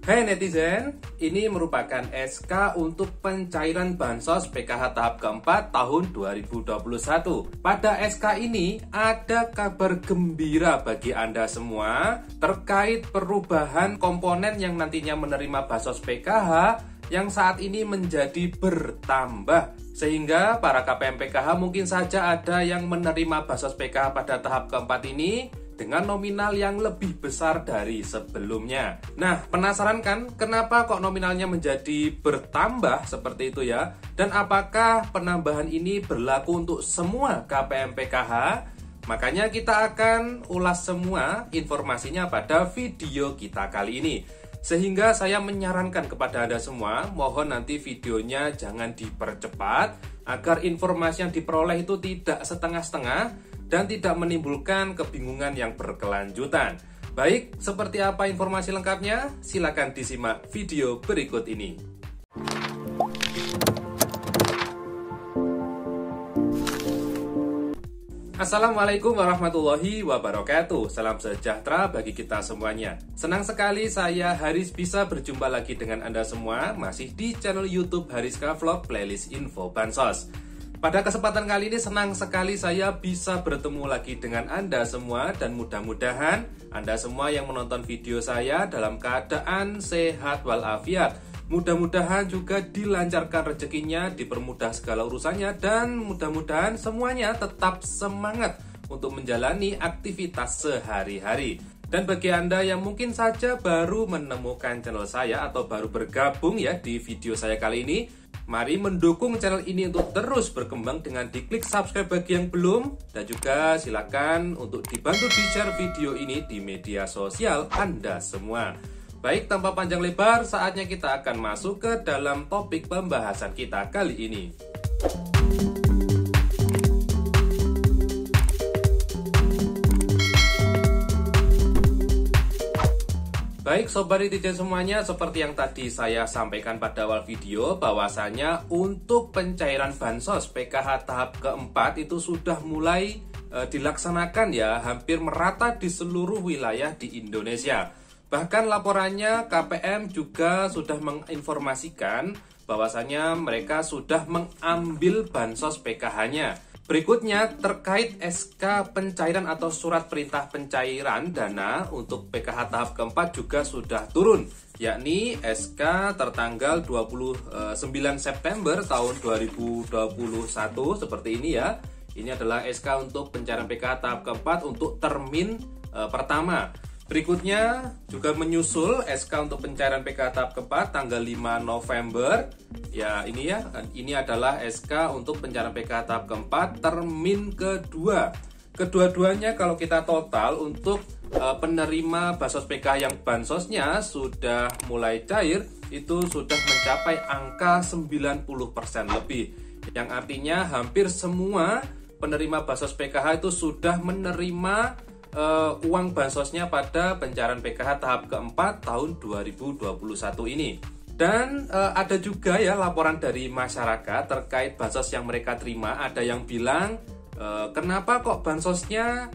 Hai netizen, ini merupakan SK untuk pencairan Bansos PKH tahap keempat tahun 2021. Pada SK ini ada kabar gembira bagi Anda semua terkait perubahan komponen yang nantinya menerima Bansos PKH yang saat ini menjadi bertambah. Sehingga para KPM PKH mungkin saja ada yang menerima Bansos PKH pada tahap keempat ini dengan nominal yang lebih besar dari sebelumnya. Nah, penasaran kan kenapa kok nominalnya menjadi bertambah seperti itu ya? Dan apakah penambahan ini berlaku untuk semua KPM PKH? Makanya kita akan ulas semua informasinya pada video kita kali ini. Sehingga saya menyarankan kepada Anda semua, mohon nanti videonya jangan dipercepat agar informasi yang diperoleh itu tidak setengah-setengah dan tidak menimbulkan kebingungan yang berkelanjutan. Baik, seperti apa informasi lengkapnya? Silakan disimak video berikut ini. Assalamualaikum warahmatullahi wabarakatuh. Salam sejahtera bagi kita semuanya. Senang sekali saya Haris bisa berjumpa lagi dengan Anda semua masih di channel YouTube Hariska Vlog Playlist Info Bansos. Pada kesempatan kali ini senang sekali saya bisa bertemu lagi dengan Anda semua dan mudah-mudahan Anda semua yang menonton video saya dalam keadaan sehat walafiat. Mudah-mudahan juga dilancarkan rezekinya, dipermudah segala urusannya dan mudah-mudahan semuanya tetap semangat untuk menjalani aktivitas sehari-hari. Dan bagi Anda yang mungkin saja baru menemukan channel saya atau baru bergabung ya di video saya kali ini, mari mendukung channel ini untuk terus berkembang dengan diklik subscribe bagi yang belum. Dan juga silakan untuk dibantu di-share video ini di media sosial Anda semua. Baik, tanpa panjang lebar, saatnya kita akan masuk ke dalam topik pembahasan kita kali ini. Baik Sobat netizen semuanya, seperti yang tadi saya sampaikan pada awal video bahwasanya untuk pencairan Bansos PKH tahap keempat itu sudah mulai dilaksanakan ya, hampir merata di seluruh wilayah di Indonesia. Bahkan laporannya KPM juga sudah menginformasikan bahwasanya mereka sudah mengambil Bansos PKH-nya. Berikutnya terkait SK pencairan atau surat perintah pencairan dana untuk PKH tahap keempat juga sudah turun, yakni SK tertanggal 29 September tahun 2021 seperti ini ya. Ini adalah SK untuk pencairan PKH tahap keempat untuk termin pertama. Berikutnya juga menyusul SK untuk pencairan PKH tahap keempat tanggal 5 November. Ya, ini adalah SK untuk pencairan PKH tahap keempat termin kedua. Kedua-duanya kalau kita total untuk penerima Bansos PKH yang bansosnya sudah mulai cair itu sudah mencapai angka 90% lebih. Yang artinya hampir semua penerima Bansos PKH itu sudah menerima uang bansosnya pada pencairan PKH tahap keempat tahun 2021 ini. Dan ada juga ya laporan dari masyarakat terkait bansos yang mereka terima. Ada yang bilang kenapa kok bansosnya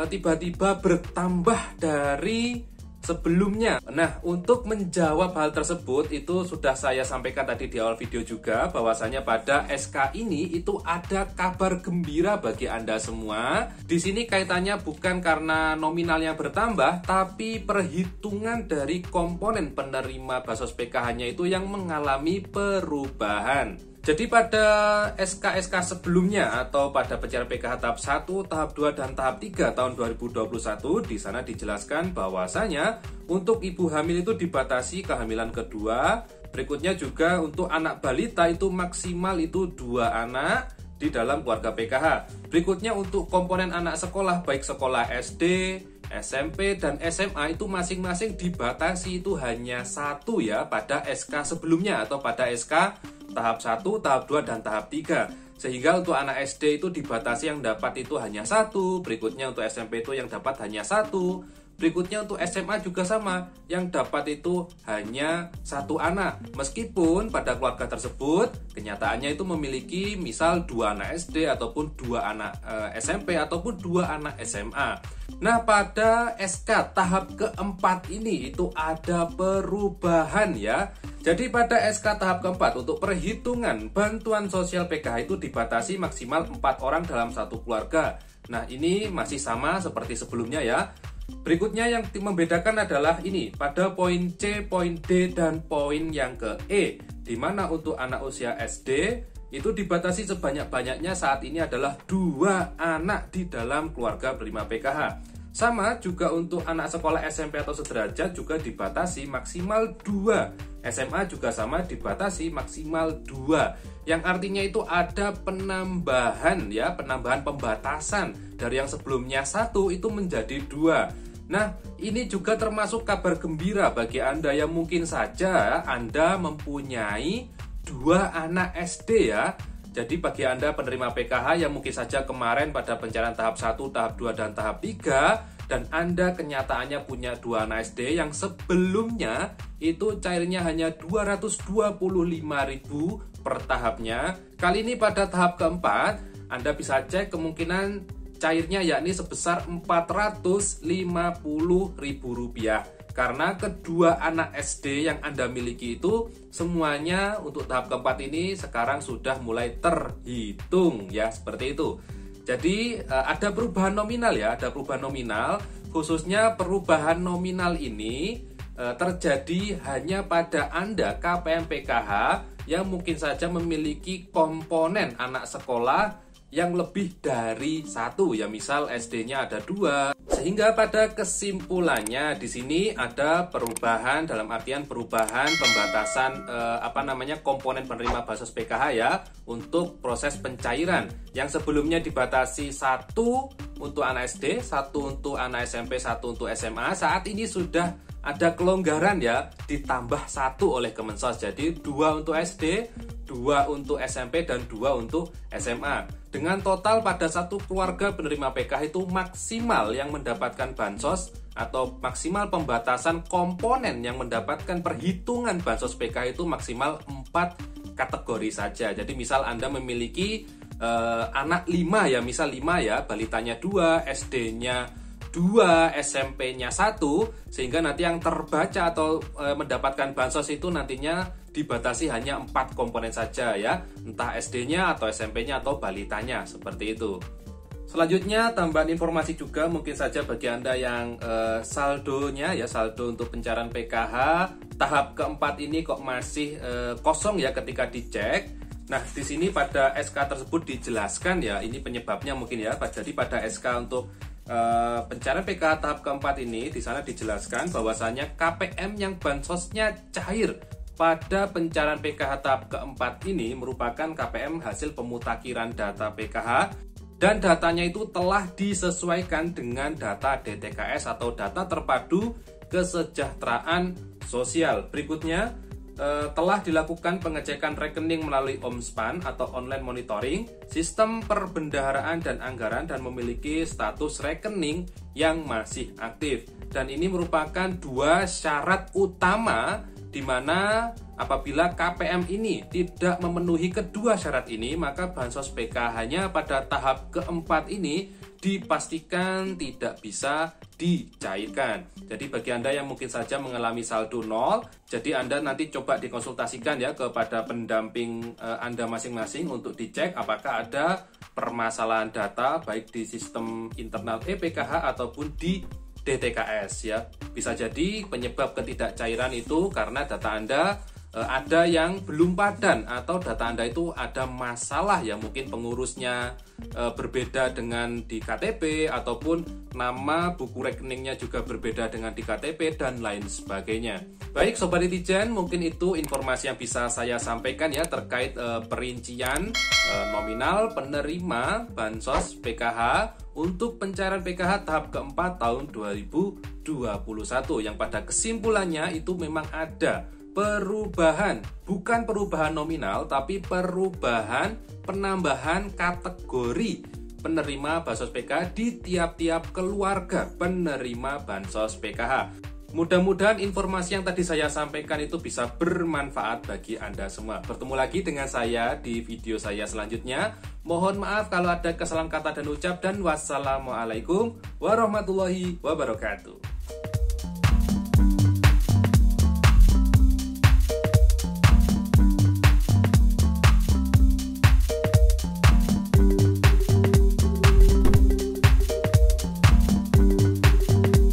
tiba-tiba bertambah dari sebelumnya. Nah, untuk menjawab hal tersebut itu sudah saya sampaikan tadi di awal video juga bahwasanya pada SK ini itu ada kabar gembira bagi Anda semua. Di sini kaitannya bukan karena nominal yang bertambah, tapi perhitungan dari komponen penerima Bansos PKH-nya itu yang mengalami perubahan. Jadi pada SK-SK sebelumnya atau pada pencairan PKH tahap 1, tahap 2, dan tahap 3 tahun 2021 di sana dijelaskan bahwasanya untuk ibu hamil itu dibatasi kehamilan kedua. Berikutnya juga untuk anak balita itu maksimal itu 2 anak di dalam keluarga PKH. Berikutnya untuk komponen anak sekolah baik sekolah SD, SMP, dan SMA itu masing-masing dibatasi itu hanya 1 ya pada SK sebelumnya atau pada SK tahap 1, tahap 2, dan tahap 3. Sehingga untuk anak SD itu dibatasi yang dapat itu hanya 1, berikutnya untuk SMP itu yang dapat hanya 1, Berikutnya untuk SMA juga sama, yang dapat itu hanya 1 anak. Meskipun pada keluarga tersebut kenyataannya itu memiliki misal 2 anak SD ataupun 2 anak SMP ataupun 2 anak SMA. Nah, pada SK tahap keempat ini itu ada perubahan ya. Jadi pada SK tahap keempat untuk perhitungan bantuan sosial PKH itu dibatasi maksimal 4 orang dalam satu keluarga. Nah, ini masih sama seperti sebelumnya ya. Berikutnya yang membedakan adalah ini pada poin C, poin D, dan poin yang ke E, di mana untuk anak usia SD itu dibatasi sebanyak-banyaknya saat ini adalah 2 anak di dalam keluarga penerima PKH. Sama juga untuk anak sekolah SMP atau sederajat juga dibatasi maksimal 2. SMA juga sama dibatasi maksimal 2. Yang artinya itu ada penambahan ya, penambahan pembatasan dari yang sebelumnya 1 itu menjadi 2. Nah, ini juga termasuk kabar gembira bagi Anda yang mungkin saja Anda mempunyai 2 anak SD ya. Jadi bagi Anda penerima PKH yang mungkin saja kemarin pada pencairan tahap 1, tahap 2, dan tahap 3, dan Anda kenyataannya punya 2 anak SD yang sebelumnya itu cairnya hanya 225.000 per tahapnya. Kali ini pada tahap keempat, Anda bisa cek kemungkinan cairnya yakni sebesar Rp450.000. Karena kedua anak SD yang Anda miliki itu semuanya untuk tahap keempat ini sekarang sudah mulai terhitung ya, seperti itu. Jadi ada perubahan nominal ya, ada perubahan nominal, khususnya perubahan nominal ini terjadi hanya pada Anda KPM PKH yang mungkin saja memiliki komponen anak sekolah yang lebih dari 1 ya, misal SD-nya ada 2. Sehingga pada kesimpulannya di sini ada perubahan dalam artian perubahan pembatasan komponen penerima bansos PKH ya untuk proses pencairan. Yang sebelumnya dibatasi 1 untuk anak SD, 1 untuk anak SMP, 1 untuk SMA, saat ini sudah ada kelonggaran ya, ditambah 1 oleh Kemensos. Jadi 2 untuk SD, 2 untuk SMP, dan 2 untuk SMA. Dengan total pada satu keluarga penerima PKH itu maksimal yang mendapatkan bansos atau maksimal pembatasan komponen yang mendapatkan perhitungan bansos PKH itu maksimal 4 kategori saja. Jadi misal Anda memiliki anak 5 ya, misal 5 ya, balitanya 2, SD-nya 2, SMP-nya 1, sehingga nanti yang terbaca atau mendapatkan bansos itu nantinya dibatasi hanya 4 komponen saja ya, entah SD-nya atau SMP-nya atau balitanya, seperti itu. Selanjutnya tambahan informasi juga mungkin saja bagi Anda yang saldonya ya, saldo untuk pencairan PKH tahap keempat ini kok masih kosong ya ketika dicek. Nah, di sini pada SK tersebut dijelaskan ya, ini penyebabnya mungkin ya. Jadi pada SK untuk pencairan PKH tahap keempat ini di sana dijelaskan bahwasanya KPM yang bansosnya cair pada pencairan PKH tahap keempat ini merupakan KPM hasil pemutakhiran data PKH dan datanya itu telah disesuaikan dengan data DTKS atau data terpadu kesejahteraan sosial. Berikutnya telah dilakukan pengecekan rekening melalui OMSPAN atau online monitoring sistem perbendaharaan dan anggaran dan memiliki status rekening yang masih aktif. Dan ini merupakan 2 syarat utama di mana apabila KPM ini tidak memenuhi kedua syarat ini, maka bansos PKH-nya pada tahap keempat ini dipastikan tidak bisa dicairkan. Jadi bagi Anda yang mungkin saja mengalami saldo 0, jadi Anda nanti coba dikonsultasikan ya kepada pendamping Anda masing-masing untuk dicek apakah ada permasalahan data baik di sistem internal PKH ataupun di DTKS ya. Bisa jadi penyebab ketidakcairan itu karena data Anda ada yang belum padan atau data Anda itu ada masalah ya, mungkin pengurusnya berbeda dengan di KTP ataupun nama buku rekeningnya juga berbeda dengan di KTP dan lain sebagainya. Baik Sobat Netizen, mungkin itu informasi yang bisa saya sampaikan ya terkait perincian nominal penerima bansos PKH untuk pencairan PKH tahap keempat tahun 2021 yang pada kesimpulannya itu memang ada perubahan, bukan perubahan nominal tapi perubahan penambahan kategori penerima Bansos PKH di tiap-tiap keluarga penerima Bansos PKH. Mudah-mudahan informasi yang tadi saya sampaikan itu bisa bermanfaat bagi Anda semua. Bertemu lagi dengan saya di video saya selanjutnya. Mohon maaf kalau ada kesalahan kata dan ucap, dan wassalamualaikum warahmatullahi wabarakatuh.